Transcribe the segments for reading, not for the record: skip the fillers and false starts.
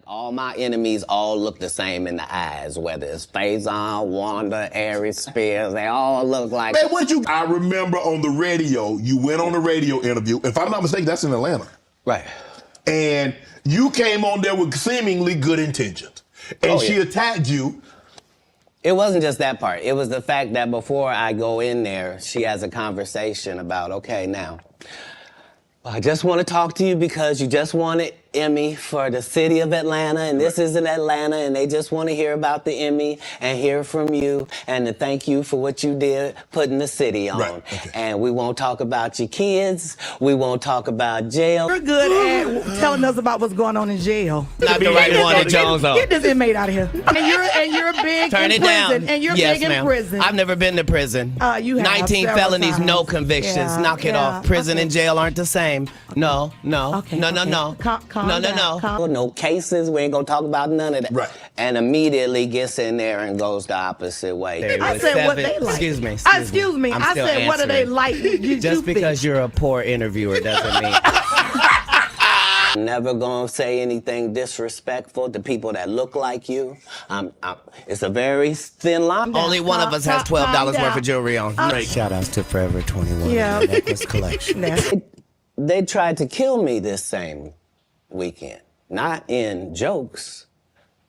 All my enemies all look the same in the eyes, whether it's Faison, Wanda, Aries, Spears, they all look like... Man, I remember on the radio, you went on a radio interview. If I'm not mistaken, that's in Atlanta. Right. And you came on there with seemingly good intentions. And she attacked you. It wasn't just that part. It was the fact that before I go in there, she has a conversation about, okay, now, I just want to talk to you because you just won an Emmy for the city of Atlanta, and this is in Atlanta, and they just want to hear about the Emmy and hear from you and to thank you for what you did putting the city on. Right. Okay. And we won't talk about your kids. We won't talk about jail. You're good at telling us about what's going on in jail. Not the right one at Jones on. Get this inmate out of here. And you're big Turn in it prison. down. And you're Yes, big in ma'am. prison. I've never been to prison. You have 19 several felonies, times. no convictions. Yeah, Knock it off. Prison and jail aren't the same. No. Okay, No. Calm No. down. Calm. No cases. We ain't gonna talk about none of that. Right. And immediately gets in there and goes the opposite way. I said what they like. Excuse me. Excuse me. I said what do they like? Just because you're a poor interviewer doesn't mean. I'm never gonna say anything disrespectful to people that look like you. It's a very thin line. Only one of us has $12 worth of jewelry on. Shout outs to Forever 21 necklace collection. They tried to kill me this same weekend. Not in jokes,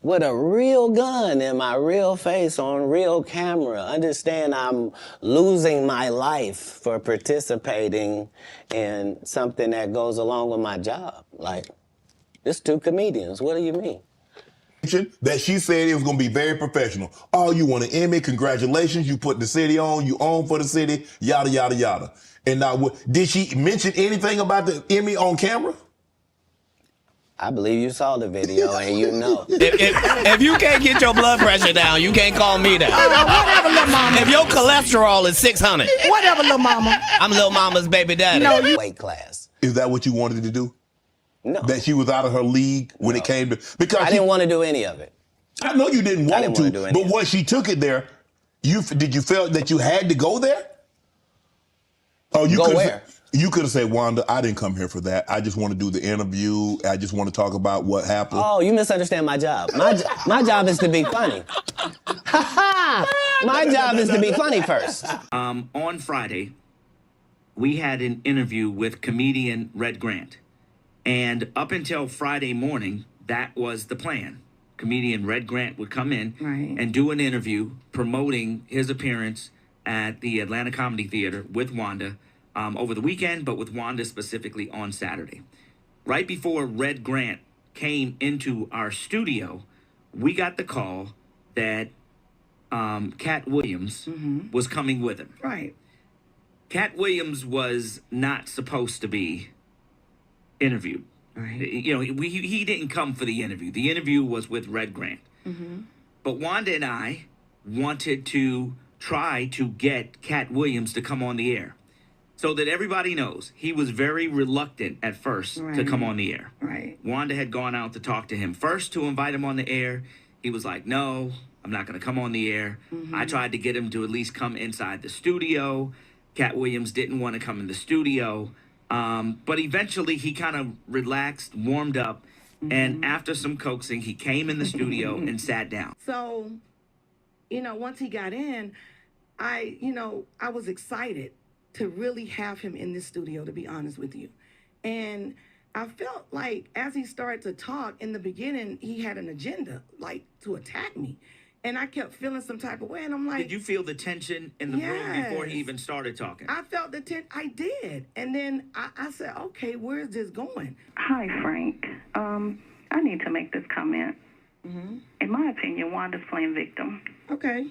with a real gun in my real face on real camera. Understand I'm losing my life for participating in something that goes along with my job. Like, this two comedians, what do you mean? That she said it was going to be very professional. Oh, you won an Emmy, congratulations, you put the city on, you own for the city, yada, yada, yada. And now, did she mention anything about the Emmy on camera? I believe you saw the video and you know. If you can't get your blood pressure down, you can't call me that. Whatever, little mama. If your cholesterol is 600. Whatever, little mama. I'm little mama's baby daddy. No, Weight class. Is that what you wanted to do? No. That she was out of her league when it came to... Because I didn't want to do any of it. I know you didn't want to, do any but of it. once she took it there, did you feel that you had to go there? Oh, you Go where? You could have said, Wanda, I didn't come here for that. I just want to do the interview. I just want to talk about what happened. Oh, you misunderstand my job. My job is to be funny. My job is to be funny first. On Friday, we had an interview with comedian Red Grant. And up until Friday morning, that was the plan. Comedian Red Grant would come in and do an interview promoting his appearance at the Atlanta Comedy Theater with Wanda over the weekend, but with Wanda specifically on Saturday. Right before Red Grant came into our studio, we got the call that Katt Williams was coming with him. Right. Katt Williams was not supposed to be interviewed. Right. You know, he didn't come for the interview. The interview was with Red Grant. But Wanda and I wanted to try to get Katt Williams to come on the air. So that everybody knows, he was very reluctant at first to come on the air. Right. Wanda had gone out to talk to him first to invite him on the air. He was like, no, I'm not going to come on the air. I tried to get him to at least come inside the studio. Katt Williams didn't want to come in the studio. But eventually he kind of relaxed, warmed up, and after some coaxing, he came in the studio and sat down. So, you know, once he got in, I was excited to really have him in this studio, to be honest with you. And I felt like as he started to talk in the beginning, he had an agenda, like to attack me. And I kept feeling some type of way. And I'm like... Did you feel the tension in the room before he even started talking? I felt the tension. I did. And then I said, okay, where's this going? Hi, Frank. I need to make this comment. In my opinion, Wanda's playing victim. Okay.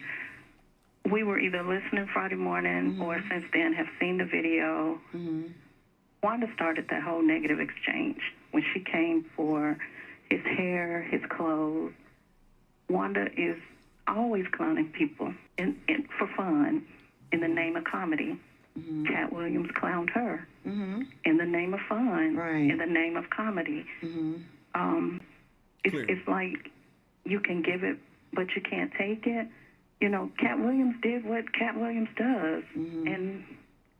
We were either listening Friday morning or since then have seen the video. Wanda started that whole negative exchange when she came for his hair, his clothes. Wanda is always clowning people for fun in the name of comedy. Katt Williams clowned her in the name of fun, in the name of comedy. It's like you can give it, but you can't take it. You know, Katt Williams did what Katt Williams does, and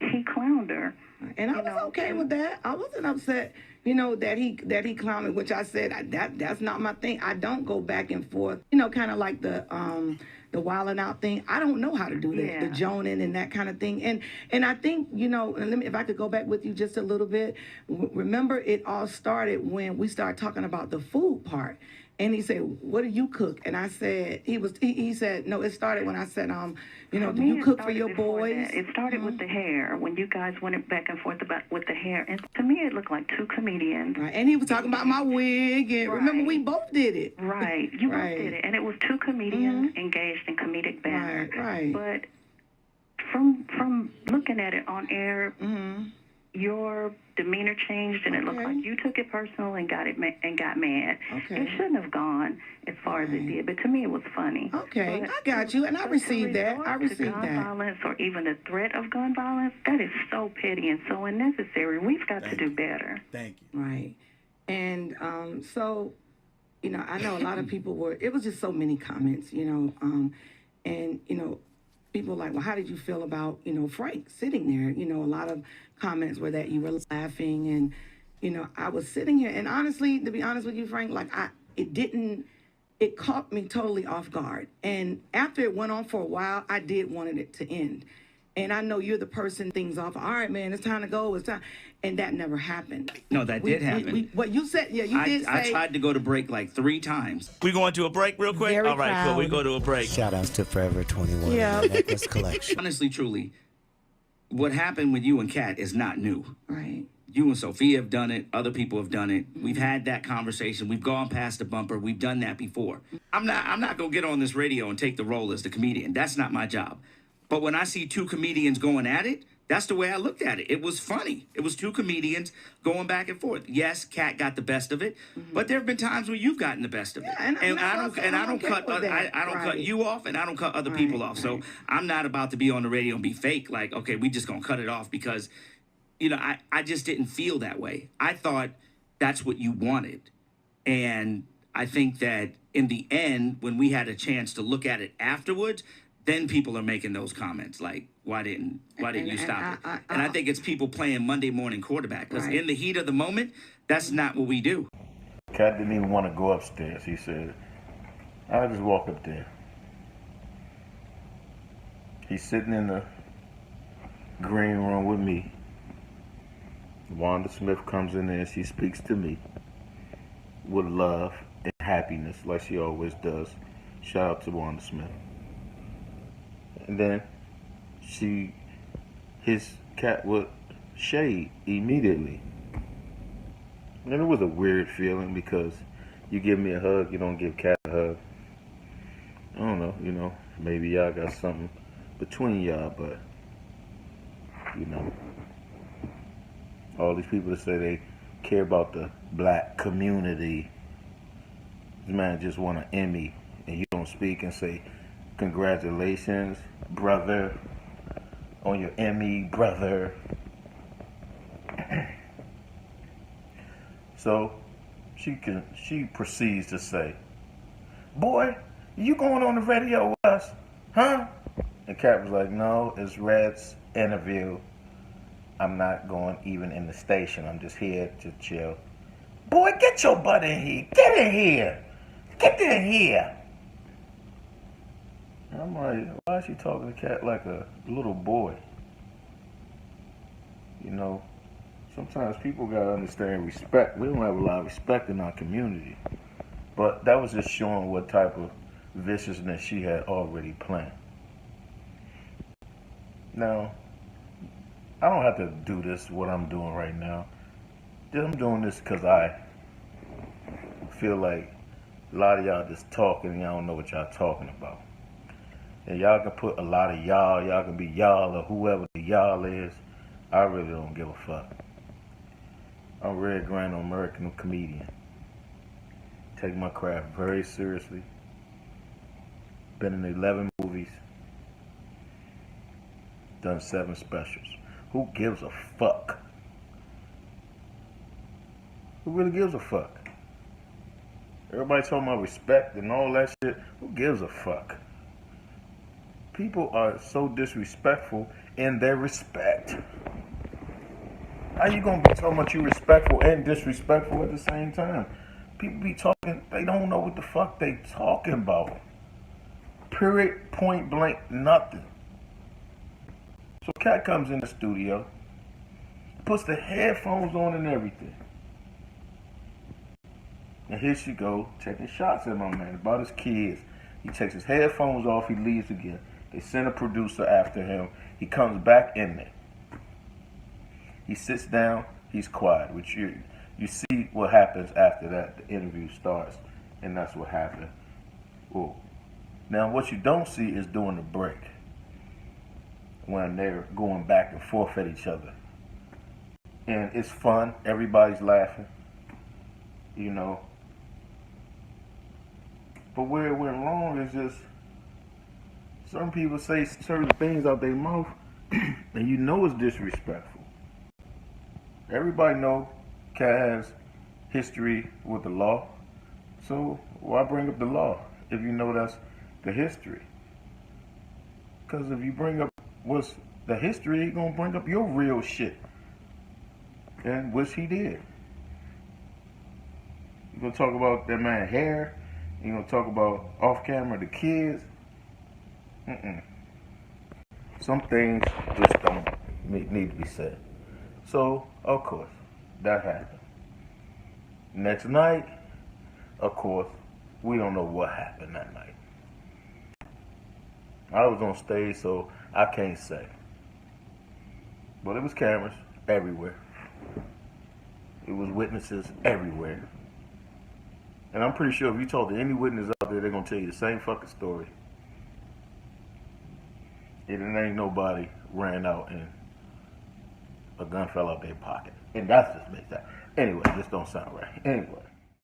he clowned her. And I was okay with that. I wasn't upset. that he clowned, which I said that's not my thing. I don't go back and forth, kind of like the wilding out thing. I don't know how to do that, the joning and that kind of thing. And I think, and if I could go back with you just a little bit, remember it all started when we started talking about the food part. And he said, "What do you cook?" And I said, he said, "No, it started when I said, do you cook for your boys?" It started with the hair, when you guys went back and forth with the hair. And to me, it looked like two comedians. Right. And he was talking about my wig. And remember, we both did it. Right. You both did it. And it was two comedians engaged in comedic banter. Right. But from looking at it on air, your demeanor changed, and it looked like you took it personal and got mad. It shouldn't have gone as far as it did, but to me it was funny. Okay, but I got you, and I received that. I received gun that. Violence, or even the threat of gun violence, that is so petty and so unnecessary. We've got to do better. Thank you. Right, and so, I know a lot of people it was just so many comments, and people like, well, how did you feel about, Frank sitting there? A lot of comments were that you were laughing, and, I was sitting here, and honestly, to be honest with you, Frank, like it caught me totally off guard. And after it went on for a while, I did wanted it to end. And I know you're the person things off. All right, man, it's time to go. It's time. And that never happened. No, that did happen. What you said, you did say. I tried to go to break like 3 times. We going to a break real quick? Very All right, proud. cool. We go to a break. Shout outs to Forever 21 Yeah. Necklace Collection. Honestly, truly, what happened with you and Katt is not new. Right. You and Sophia have done it. Other people have done it. We've had that conversation. We've gone past the bumper. We've done that before. I'm not gonna get on this radio and take the role as the comedian. That's not my job. But when I see 2 comedians going at it, that's the way I looked at it. It was funny. It was 2 comedians going back and forth. Yes, Katt got the best of it, but there have been times where you've gotten the best of it. Yeah, and I don't cut you off, and I don't cut other people off. So I'm not about to be on the radio and be fake. Like, okay, we just gonna cut it off because, I just didn't feel that way. I thought that's what you wanted, and I think that in the end, when we had a chance to look at it afterwards, then people are making those comments like, why didn't you stop it? And I think it's people playing Monday morning quarterback, because in the heat of the moment, that's not what we do. Katt didn't even want to go upstairs. He said, I'll just walk up there. He's sitting in the green room with me. Wanda Smith comes in there and she speaks to me with love and happiness like she always does. Shout out to Wanda Smith. And then his Katt would shade immediately. And it was a weird feeling because you give me a hug, you don't give Katt a hug. I don't know, maybe y'all got something between y'all, but, all these people that say they care about the black community, this man just won an Emmy, and you don't speak and say, congratulations, brother, on your Emmy, brother. So she proceeds to say, boy, you going on the radio with us, huh? And Katt was like, no, it's Red's interview. I'm not going even in the station. I'm just here to chill. Boy, get your butt in here. Get in here. Get in here. And I'm like, why is she talking to Katt like a little boy? Sometimes people gotta understand respect. We don't have a lot of respect in our community. But that was just showing what type of viciousness she had already planned. Now, I don't have to do this, what I'm doing right now. I'm doing this because I feel like a lot of y'all just talking and y'all don't know what y'all talking about. And y'all can put a lot of y'all can be y'all or whoever the y'all is. I really don't give a fuck. I'm Red Grant, American comedian. Take my craft very seriously. Been in 11 movies. Done 7 specials. Who gives a fuck? Who really gives a fuck? Everybody talking about respect and all that shit. Who gives a fuck? People are so disrespectful in their respect. How you gonna be talking about you respectful and disrespectful at the same time? People be talking, they don't know what the fuck they talking about. Period, point blank, nothing. So Katt comes in the studio, puts the headphones on and everything. And here she go, taking shots at my man about his kids. He takes his headphones off, he leaves again. They send a producer after him. He comes back in there. He sits down, he's quiet, which you see what happens after that. The interview starts, and that's what happened. Ooh. Now, what you don't see is during the break, when they're going back and forth at each other. And it's fun, everybody's laughing, you know. But where it went wrong is just, some people say certain things out their mouth, and you know it's disrespectful. Everybody know Katt has history with the law, so why bring up the law if you know that's the history? Because if you bring up what's the history, you're going to bring up your real shit, and which he did. You're going to talk about that man's hair, you're going to talk about off camera the kids. Some things just don't need to be said. So, of course, that happened. Next night, of course, we don't know what happened that night. I was on stage, so I can't say. But it was cameras everywhere. It was witnesses everywhere. And I'm pretty sure if you talk to any witness out there, they're going to tell you the same fucking story. It ain't nobody ran out and a gun fell out their pocket. And that's just makes that. Anyway, this don't sound right. Anyway.